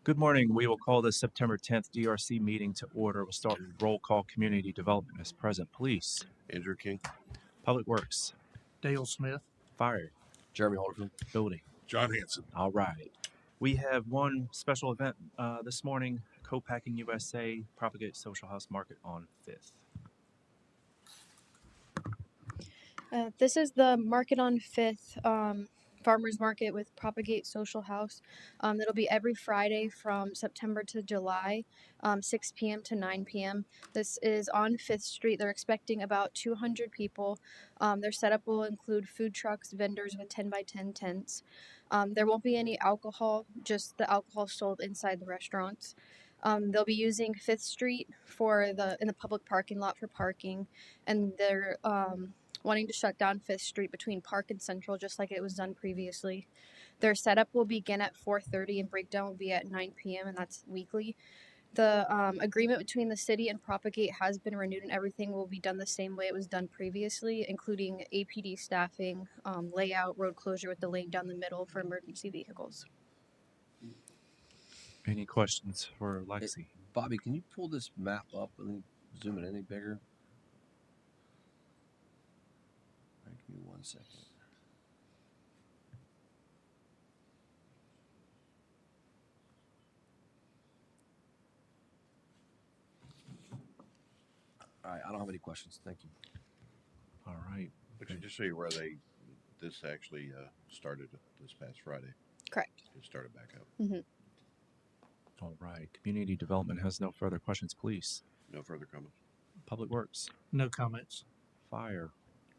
Good morning. We will call the September 10th DRC meeting to order. We'll start with roll call. Community Development is present. Police. Andrew King. Public Works. Dale Smith. Fire. Jeremy Holderman. Building. John Hanson. All right. We have one special event this morning, Co-Packing USA, Propagate Social House Market on 5th. This is the market on 5th, farmers market with Propagate Social House. It'll be every Friday from September to July, 6 p.m. to 9 p.m. This is on 5th Street. They're expecting about 200 people. Their setup will include food trucks, vendors with 10 by 10 tents. There won't be any alcohol, just the alcohol sold inside the restaurants. They'll be using 5th Street in the public parking lot for parking, and they're wanting to shut down 5th Street between Park and Central, just like it was done previously. Their setup will begin at 4:30 and breakdown will be at 9 p.m. and that's weekly. The agreement between the city and Propagate has been renewed and everything will be done the same way it was done previously, including APD staffing, layout, road closure with the lane down the middle for emergency vehicles. Any questions for Lexi? Bobby, can you pull this map up and zoom it any bigger? All right, give me 1 second. All right, I don't have any questions. Thank you. All right. Actually, just so you're aware, this actually started this past Friday. Correct. It started back up. Mm-hmm. All right. Community Development has no further questions. Police. No further comments. Public Works. No comments. Fire.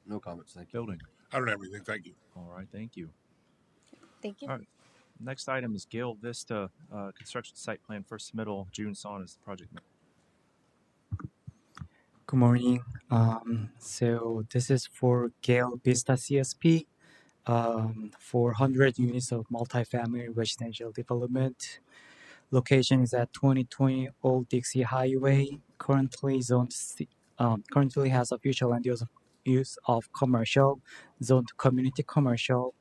No comments. Thank you. Building. I don't have anything. Thank you. All right. Thank you. Thank you. All right. Next item is Gale Vista construction site plan for submittal. June Son is the project manager. Good morning. So this is for Gale Vista CSP, 400 units of multifamily residential development. Location is at 2020 Old Dixie Highway. Currently currently has official land use of commercial, zoned community commercial,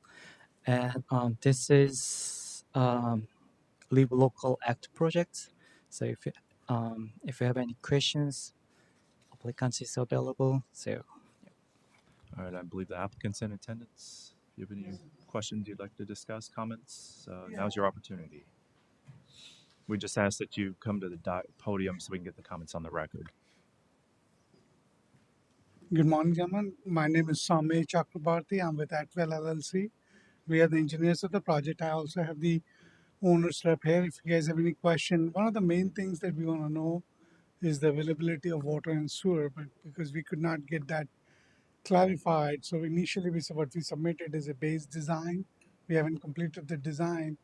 and this is Live Local Act project. So if you have any questions, applicants is available. So All right. I believe the applicant's in attendance. If you have any questions you'd like to discuss, comments, now's your opportunity. We just ask that you come to the podium so we can get the comments on the record. Good morning, gentlemen. My name is Samay Chakrabarti. I'm with Atwell LLC. We are the engineers of the project. I also have the owner's rep here. If you guys have any question, one of the main things that we want to know is the availability of water and sewer, but because we could not get that clarified, so initially what we submitted is a base design. We haven't completed the design.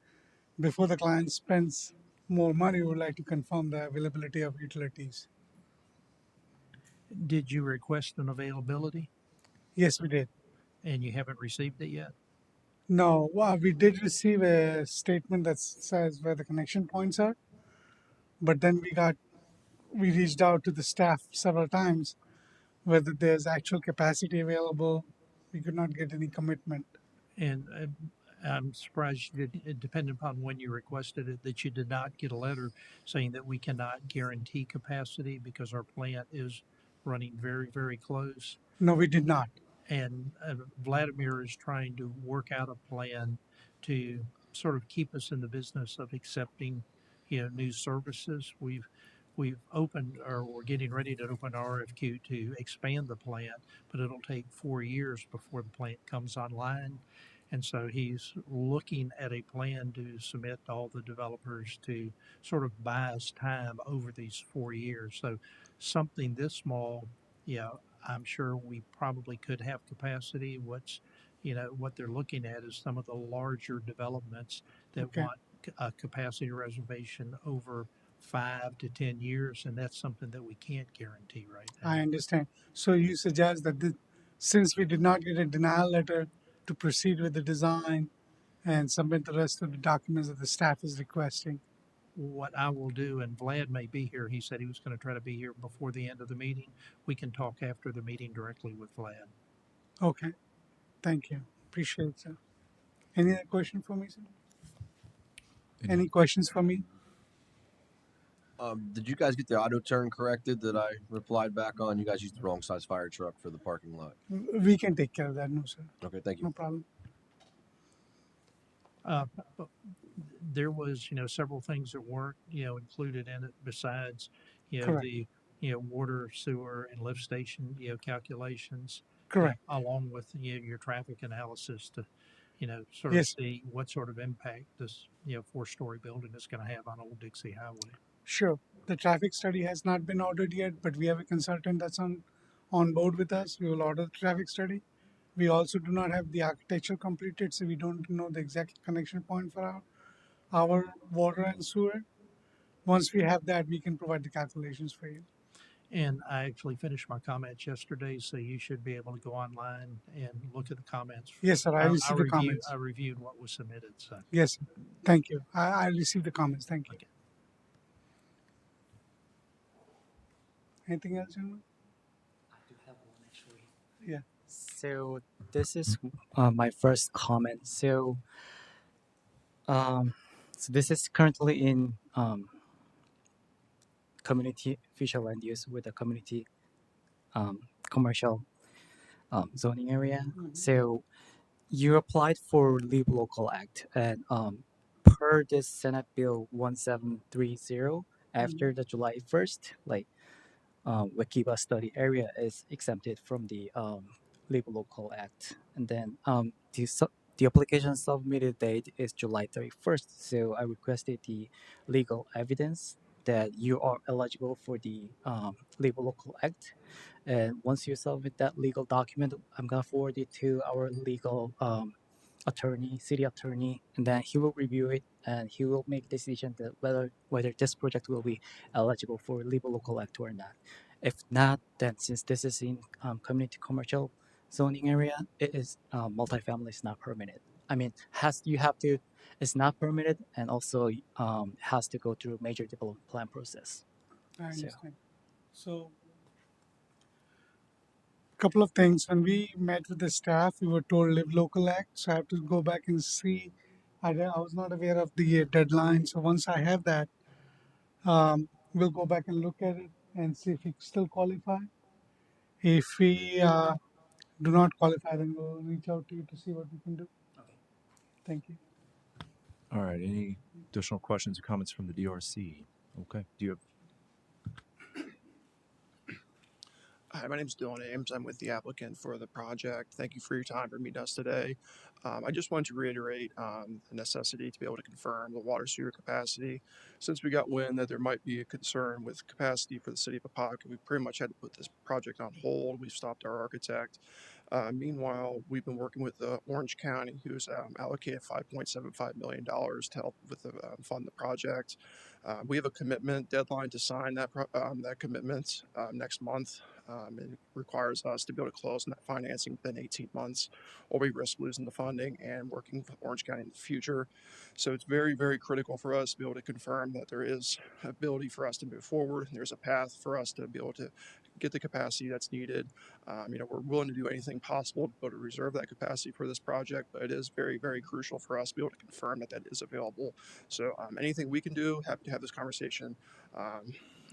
Before the client spends more money, we would like to confirm the availability of utilities. Did you request an availability Yes, we did. and you haven't received it yet? No, well, we did receive a statement that says where the connection points are, but then we reached out to the staff several times whether there's actual capacity available. We could not get any commitment. And I'm surprised it depended upon when you requested it, that you did not get a letter saying that we cannot guarantee capacity because our plant is running very, very close. No, we did not. And Vladimir is trying to work out a plan to sort of keep us in the business of accepting, new services. We've opened, or we're getting ready to open RFQ to expand the plant, but it'll take 4 years before the plant comes online. And so he's looking at a plan to submit to all the developers to sort of buy us time over these 4 years. So something this small, I'm sure we probably could have capacity. What they're looking at is some of the larger developments that Okay. want a capacity reservation over 5 to 10 years, and that's something that we can't guarantee right now. I understand. So you suggest that since we did not get a denial letter to proceed with the design and submit the rest of the documents that the staff is requesting. What I will do, and Vlad may be here, he said he was going to try to be here before the end of the meeting. We can talk after the meeting directly with Vlad. Okay. Thank you. Appreciate it, sir. Any other question for me, sir? Any questions for me? Did you guys get the auto turn corrected that I replied back on? You guys used the wrong size fire truck for the parking lot. We can take care of that, no sir, Okay, thank you. no problem. But there was, several things that weren't, included in it besides, Correct, the, water, sewer, and lift station, calculations, correct. along with, your traffic analysis to, sort of Yes, see what sort of impact this, four-story building is going to have on Old Dixie Highway. sure. The traffic study has not been ordered yet, but we have a consultant that's on board with us. We will order the traffic study. We also do not have the architecture completed, so we don't know the exact connection point for our water and sewer. Once we have that, we can provide the calculations for you. And I actually finished my comments yesterday, so you should be able to go online and look at the comments. Yes, sir. I received the comments. I reviewed what was submitted. So Yes, sir. Thank you. I received the comments. Thank you. okay. Anything else, gentlemen? I do have one actually. Yeah. So this is my first comment. So this is currently in community official land use with a community commercial zoning area. So you applied for Live Local Act, and per this Senate Bill 1730, after the July 1st, like Wakiba study area is exempted from the Live Local Act, and then the application submitted date is July 31st. So I requested the legal evidence that you are eligible for the Live Local Act, and once you submit that legal document, I'm gonna forward it to our legal attorney, city attorney, and then he will review it and he will make decision that whether this project will be eligible for Live Local Act or not. If not, then since this is in community commercial zoning area, it is multifamily is not permitted. I mean, has you have to, it's not permitted, and also has to go through major development plan process. I So understand. So, couple of things. When we met with the staff, we were told Live Local Act. So I have to go back and see. I was not aware of the deadline. So once I have that, we'll go back and look at it and see if we still qualify. If we do not qualify, then we'll reach out to you to see what we can do. Thank you. All right. Any additional questions or comments from the DRC? Okay. Do you have? Hi, my name is Dylan Ames. I'm with the applicant for the project. Thank you for your time for meeting us today. I just wanted to reiterate the necessity to be able to confirm the water sewer capacity. Since we got wind that there might be a concern with capacity for the city of Apopka, we pretty much had to put this project on hold. We've stopped our architect. Meanwhile, we've been working with Orange County, who's allocated $5.75 million to help with the fund the project. We have a commitment deadline to sign that commitment next month. It requires us to be able to close on that financing within 18 months, or we risk losing the funding and working with Orange County in the future. So it's very, very critical for us to be able to confirm that there is ability for us to move forward. And there's a path for us to be able to get the capacity that's needed. We're willing to do anything possible to be able to reserve that capacity for this project, but it is very, very crucial for us to be able to confirm that that is available. So anything we can do, happy to have this conversation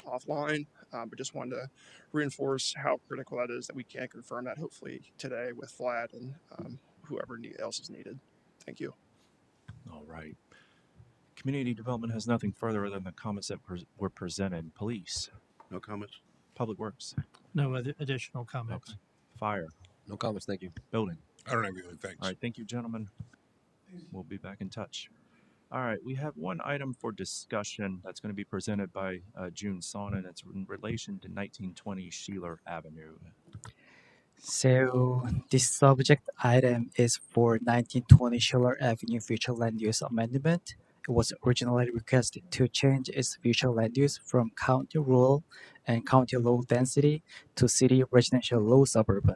offline, but just wanted to reinforce how critical that is that we can confirm that hopefully today with Vlad and whoever else is needed. Thank you. All right. Community development has nothing further than the comments that were presented. Police, No comments? public works, No additional comments. okay. Fire, No comments, thank you. building. I don't have anything, thanks. All right. Thank you, gentlemen. We'll be back in touch. All right. We have one item for discussion that's going to be presented by June Sonnen. It's in relation to 1920 Sheeler Avenue. So the subject item is for 1920 Schiller Avenue future land use amendment. It was originally requested to change its future land use from county rural and county low density to city residential low suburban.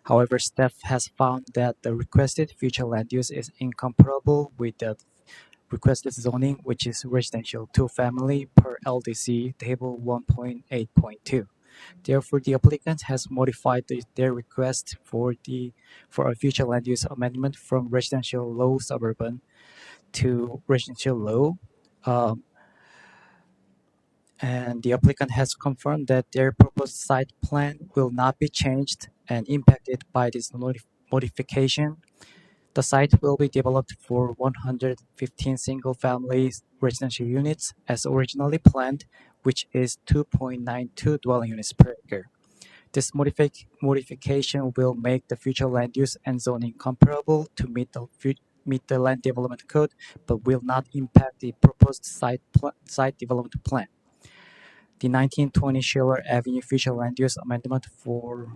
However, staff has found that the requested future land use is incomparable with the requested zoning, which is residential 2-family per LDC table 1.8.2. Therefore, the applicant has modified their request for a future land use amendment from residential low suburban to residential low, um, And the applicant has confirmed that their proposed site plan will not be changed and impacted by this modification. The site will be developed for 115 single-family residential units as originally planned, which is 2.92 dwelling units per acre. This modification will make the future land use and zoning comparable to meet the land development code, but will not impact the proposed site development plan. The 1920 Schiller Avenue future land use amendment for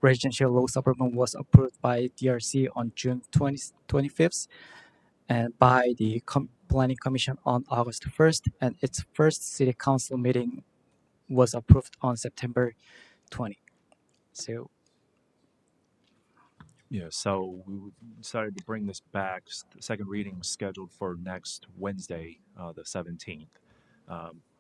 residential low suburban was approved by DRC on June 25th and by the Planning Commission on August 1st, and its first City Council meeting was approved on September 20. So, Yeah, so we decided to bring this back. The second reading was scheduled for next Wednesday, the 17th.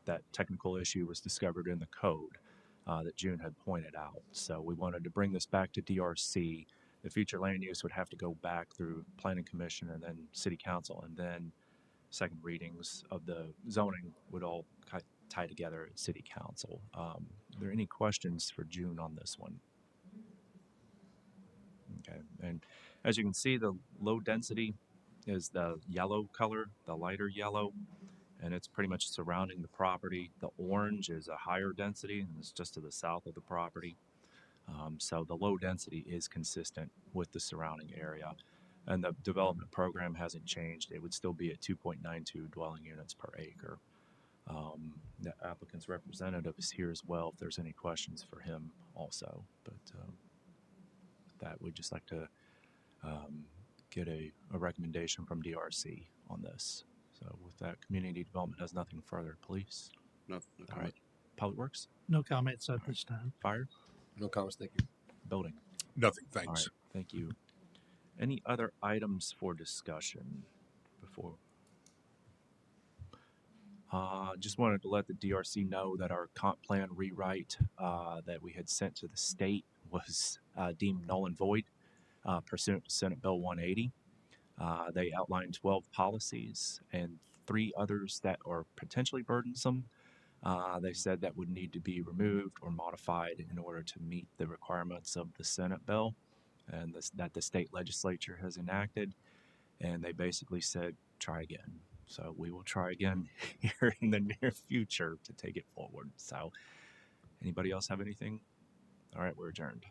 That technical issue was discovered in the code that June had pointed out. So we wanted to bring this back to DRC. The future land use would have to go back through Planning Commission and then City Council, and then second readings of the zoning would all tie together at City Council. Are there any questions for June on this one? Okay, and as you can see, the low density is the yellow color, the lighter yellow, and it's pretty much surrounding the property. The orange is a higher density, and it's just to the south of the property. So the low density is consistent with the surrounding area, and the development program hasn't changed. It would still be at 2.92 dwelling units per acre. The applicant's representative is here as well if there's any questions for him also, but that we'd just like to get a recommendation from DRC on this. So with that, community development has nothing further. Police, No all comment. right. Public Works, No comments at this time. Fire, No comments. Thank you. Building. Nothing, All thanks. right, thank you. Any other items for discussion before? Just wanted to let the DRC know that our comp plan rewrite that we had sent to the state was deemed null and void pursuant to Senate Bill 180. They outlined 12 policies and 3 others that are potentially burdensome. They said that would need to be removed or modified in order to meet the requirements of the Senate bill and that the state legislature has enacted. And they basically said, try again. So we will try again here in the near future to take it forward. So anybody else have anything? All right, we're adjourned.